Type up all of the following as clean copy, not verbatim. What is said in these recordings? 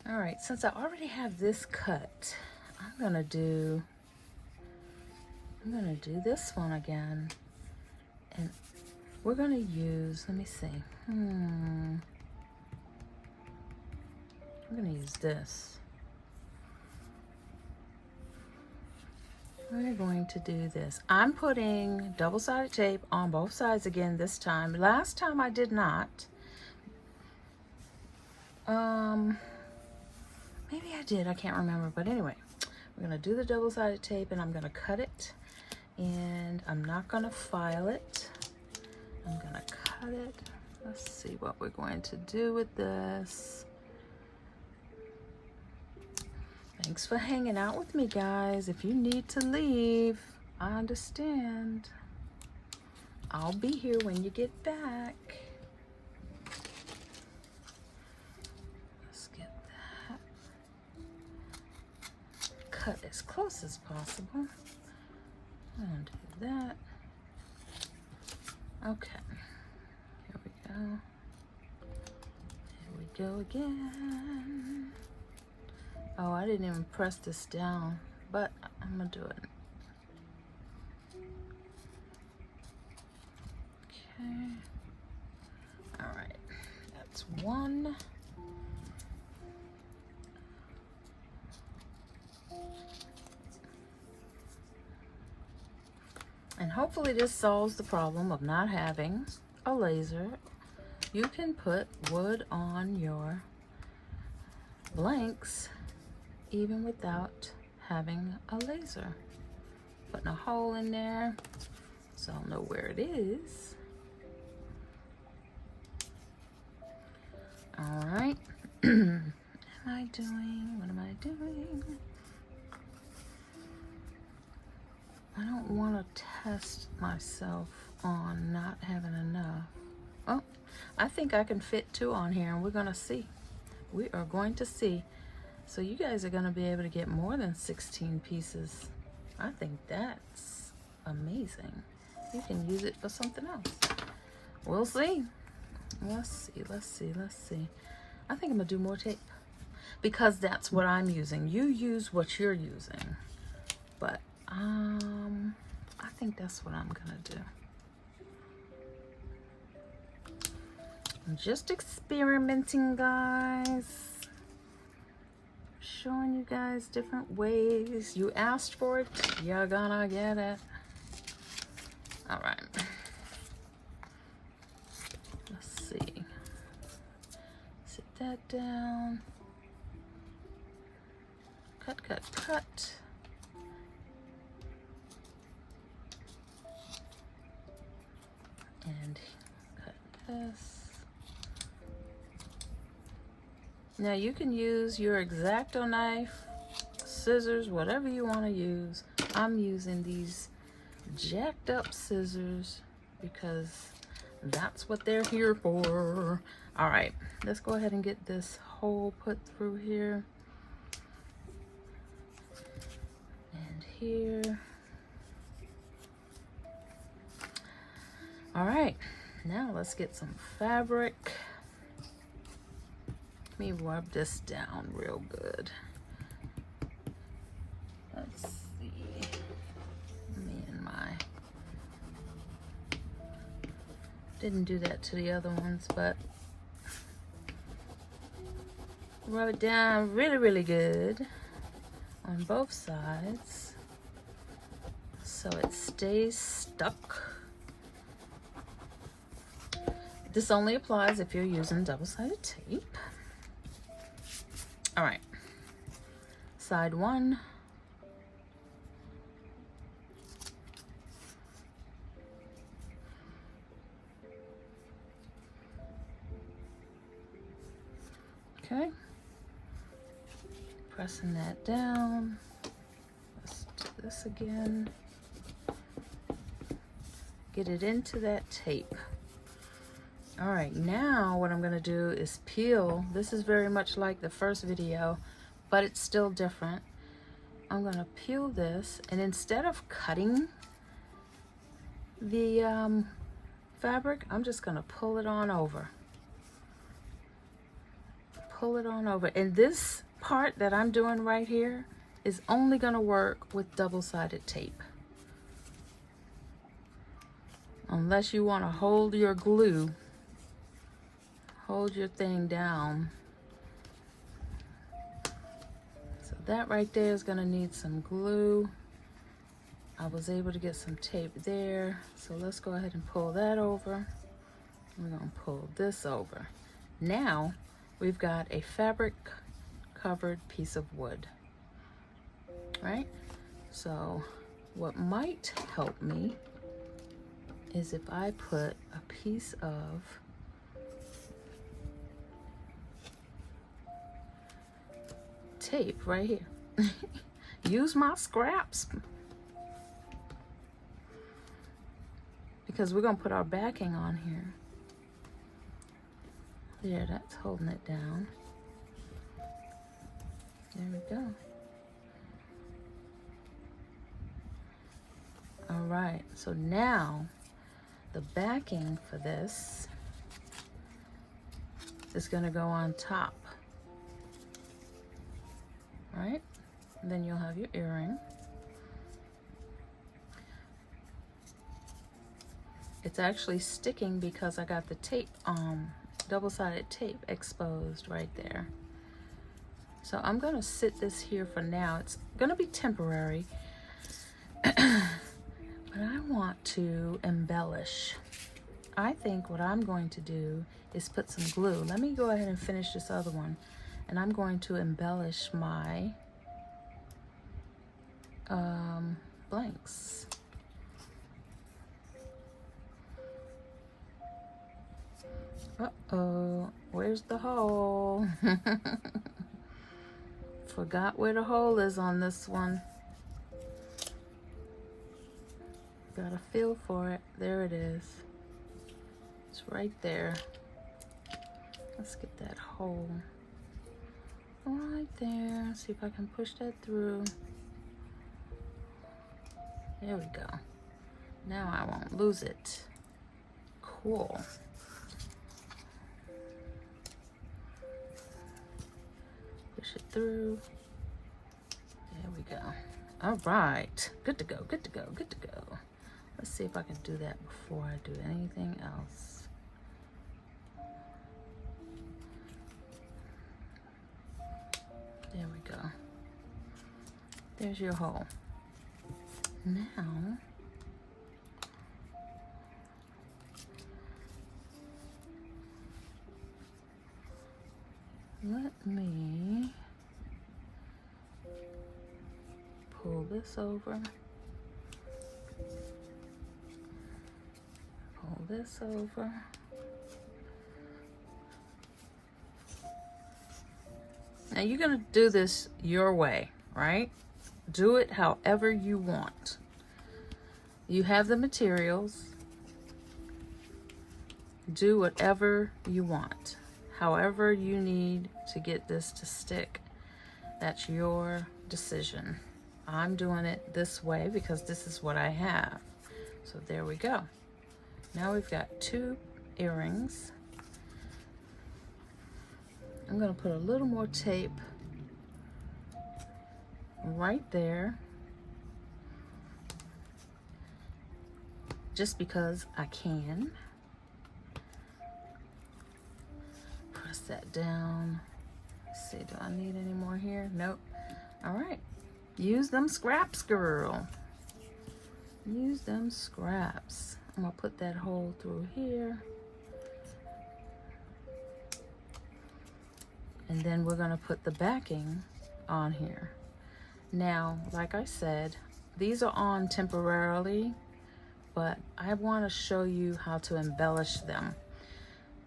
All right, since I already have this cut, I'm gonna do this one again. And we're gonna use, let me see. I'm gonna use this. We're going to do this. I'm putting double-sided tape on both sides again this time. Last time I did not. Maybe I did, I can't remember. But anyway, we're gonna do the double-sided tape and I'm gonna cut it. And I'm not gonna file it. I'm gonna cut it. Let's see what we're going to do with this. Thanks for hanging out with me, guys. If you need to leave, I understand. I'll be here when you get back. Let's get that cut as close as possible. I'm gonna do that. Okay. Here we go. Here we go again. Oh, I didn't even press this down, but I'm gonna do it. Okay. All right, that's one. And hopefully this solves the problem of not having a laser. You can put wood on your blanks even without having a laser. Putting a hole in there so I'll know where it is. All right. What am I doing? What am I doing? I don't want to test myself on not having enough. Oh, I think I can fit 2 on here, and we're going to see. We are going to see. So you guys are going to be able to get more than 16 pieces. I think that's amazing. You can use it for something else. We'll see. Let's see, let's see, let's see. I think I'm going to do more tape because that's what I'm using. You use what you're using. But I think that's what I'm gonna do. I'm just experimenting, guys. Showing you guys different ways. You asked for it, you're gonna get it. All right. Let's see. Sit that down. Cut, cut, cut. And cut this. Now you can use your X-Acto knife, scissors, whatever you want to use. I'm using these jacked up scissors because that's what they're here for. All right, let's go ahead and get this hole put through here. And here. All right, now let's get some fabric. Let me rub this down real good. Let's see. Me and my... Didn't do that to the other ones, but rub it down really, really good on both sides so it stays stuck. This only applies if you're using double-sided tape. All right, side one. Okay, pressing that down. Let's do this again. Get it into that tape. All right, now what I'm gonna do is peel. This is very much like the first video, but it's still different. I'm gonna peel this, and instead of cutting the fabric, I'm just gonna pull it on over. pull it on over. And this part that I'm doing right here is only going to work with double-sided tape. Unless you want to hold your glue, hold your thing down. So that right there is going to need some glue. I was able to get some tape there. So let's go ahead and pull that over. We're going to pull this over. Now we've got a fabric covered piece of wood, right? So what might help me is if I put a piece of tape right here. Use my scraps, because we're gonna put our backing on here. There, that's holding it down. There we go. All right, so now the backing for this is gonna go on top, right? And then you'll have your earring. It's actually sticking because I got the tape, double-sided tape exposed right there. So I'm gonna sit this here for now. It's gonna be temporary, but I want to embellish. I think what I'm going to do is put some glue. Let me go ahead and finish this other one, and I'm going to embellish my blanks. Uh-oh, where's the hole? Forgot where the hole is on this one. Got a feel for it. There it is. It's right there. Let's get that hole right there. See if I can push that through. There we go. Now I won't lose it. Cool. Push it through. There we go. All right. Good to go, good to go, good to go. Let's see if I can do that before I do anything else. There we go. There's your hole. Now, let me pull this over. Pull this over. Now you're going to do this your way, right? Do it however you want. You have the materials. Do whatever you want. However you need to get this to stick. That's your decision. I'm doing it this way because this is what I have. So there we go. Now we've got 2 earrings. I'm going to put a little more tape right there, just because I can. Press that down. Let's see, do I need any more here? Nope. All right. Use them scraps, girl. Use them scraps. I'm going to put that hole through here. And then we're going to put the backing on here. Now, like I said, these are on temporarily, but I want to show you how to embellish them,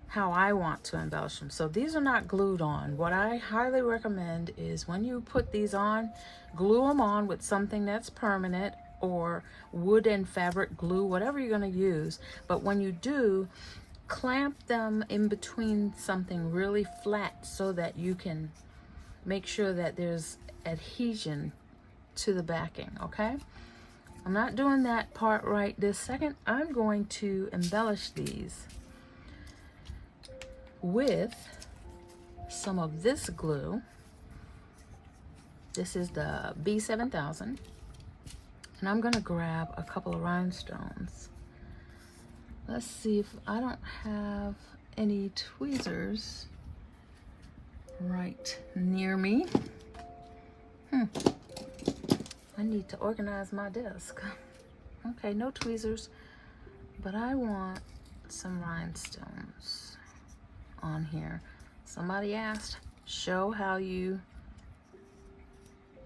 how I want to embellish them. So these are not glued on. What I highly recommend is when you put these on, glue them on with something that's permanent, or wood and fabric glue, whatever you're going to use. But when you do, clamp them in between something really flat so that you can make sure that there's adhesion to the backing, okay? I'm not doing that part right this second. I'm going to embellish these with some of this glue. This is the B7000. And I'm gonna grab a couple of rhinestones. Let's see if I don't have any tweezers right near me. I need to organize my desk. Okay, no tweezers, but I want some rhinestones on here. Somebody asked, show how you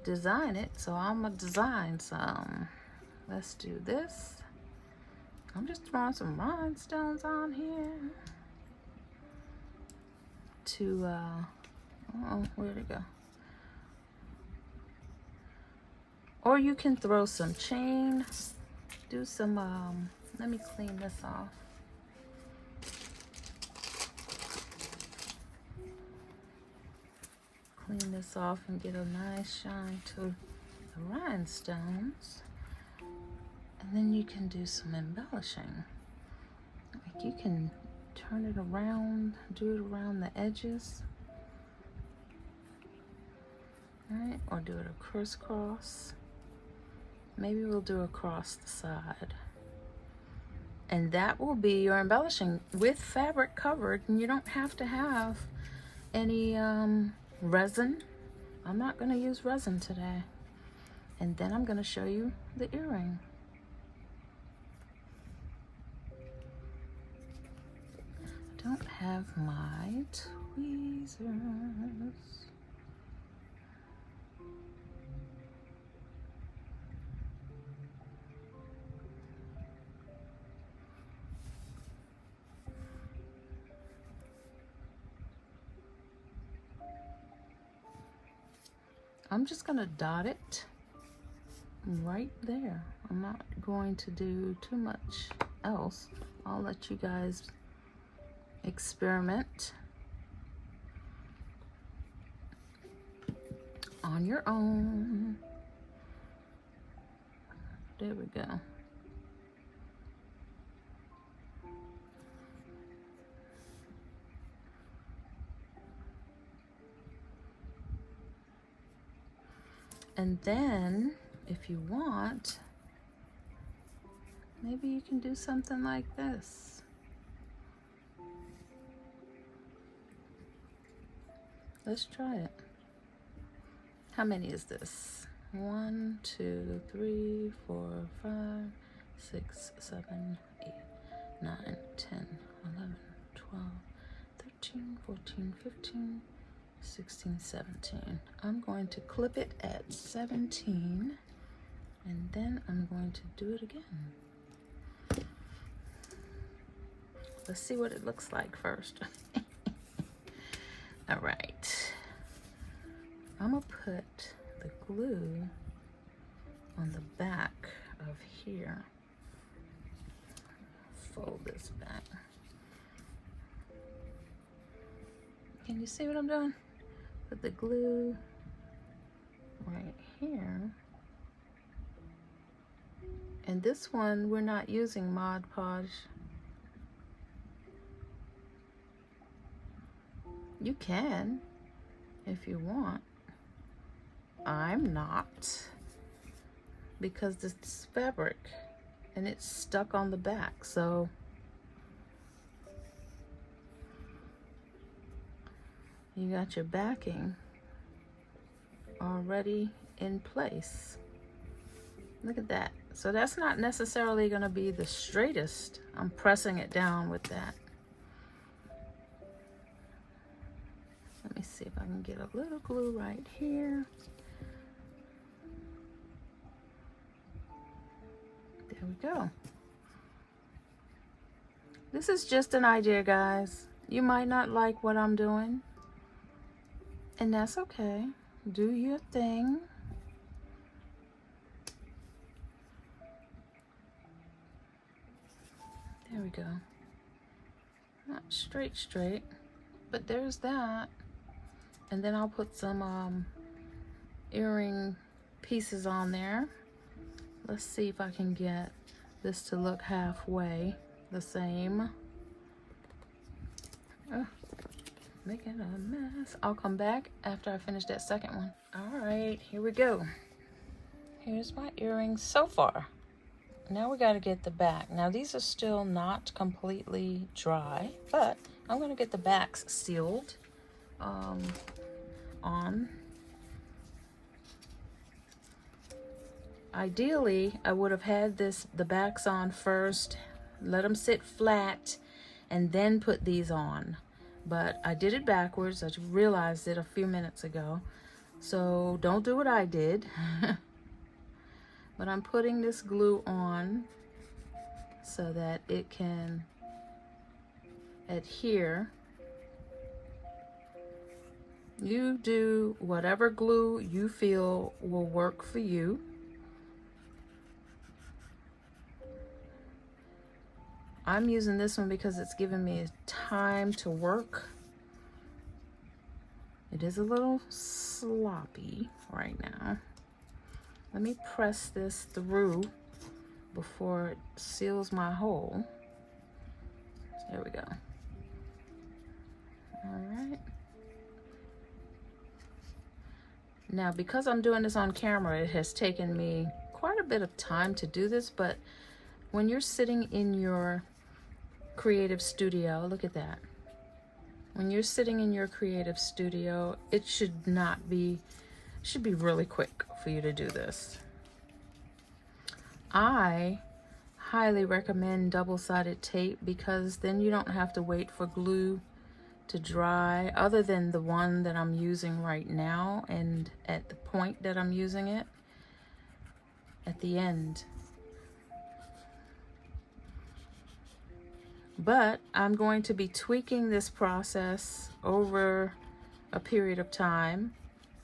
design it, so I'm gonna design some. Let's do this. I'm just throwing some rhinestones on here to oh, where'd it go? Or you can throw some chain, do some let me clean this off. Clean this off and get a nice shine to the rhinestones. And then you can do some embellishing. Like you can turn it around, do it around the edges. Right? Or do it a crisscross. Maybe we'll do across the side. And that will be your embellishing with fabric covered, and you don't have to have any resin. I'm not going to use resin today. And then I'm going to show you the earring. I don't have my tweezers. I'm just gonna dot it right there. I'm not going to do too much else. I'll let you guys experiment on your own. There we go. And then, if you want, maybe you can do something like this. Let's try it. How many is this? 1, 2, 3, 4, 5, 6, 7, 8, 9, 10, 11, 12, 13, 14, 15, 16, 17. I'm going to clip it at 17, and then I'm going to do it again. Let's see what it looks like first. All right. I'm gonna put the glue on the back of here. Fold this back. Can you see what I'm doing? Put the glue right here. And this one, we're not using Mod Podge. You can, if you want. I'm not, because it's fabric and it's stuck on the back, so you got your backing already in place. Look at that. So that's not necessarily going to be the straightest. I'm pressing it down with that. Let me see if I can get a little glue right here. There we go. This is just an idea, guys. You might not like what I'm doing, and that's okay. Do your thing. There we go. Not straight, but there's that. And then I'll put some earring pieces on there. Let's see if I can get this to look halfway the same. Making a mess. I'll come back after I finish that second one. All right, here we go. Here's my earrings so far. Now we got to get the back. Now these are still not completely dry, but I'm going to get the backs sealed on. Ideally, I would have had the backs on first, let them sit flat, and then put these on. But I did it backwards. I realized it a few minutes ago. So don't do what I did. But I'm putting this glue on so that it can adhere. You do whatever glue you feel will work for you. I'm using this one because it's giving me time to work. It is a little sloppy right now. Let me press this through before it seals my hole. There we go. All right. Now, because I'm doing this on camera, it has taken me quite a bit of time to do this, but when you're sitting in your creative studio, look at that. When you're sitting in your creative studio, it should be really quick for you to do this. I highly recommend double-sided tape because then you don't have to wait for glue to dry, other than the one that I'm using right now and at the point that I'm using it at the end. But I'm going to be tweaking this process over a period of time,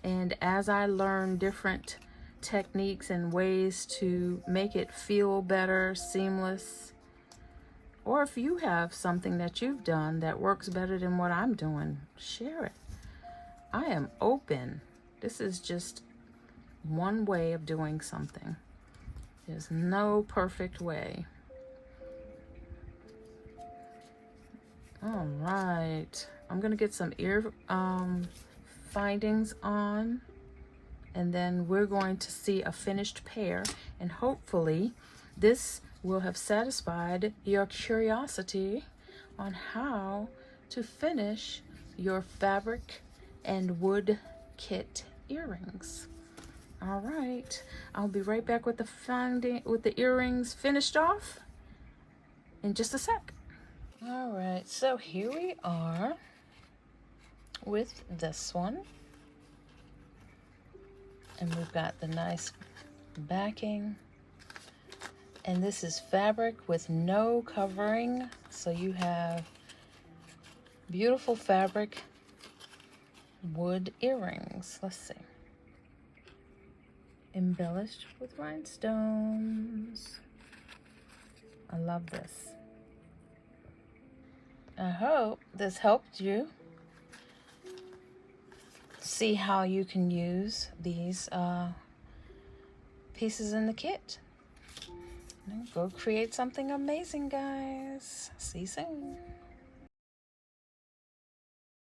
and as I learn different techniques and ways to make it feel better, seamless, or if you have something that you've done that works better than what I'm doing, share it. I am open. This is just one way of doing something. There's no perfect way. All right, I'm gonna get some ear findings on, and then we're going to see a finished pair, and hopefully this will have satisfied your curiosity on how to finish your fabric and wood kit earrings. All right, I'll be right back with the earrings finished off in just a sec. All right, so here we are with this one, and we've got the nice backing, and this is fabric with no covering, so you have beautiful fabric wood earrings. Let's see. Embellished with rhinestones. I love this. I hope this helped you see how you can use these pieces in the kit. Go create something amazing, guys. See you soon.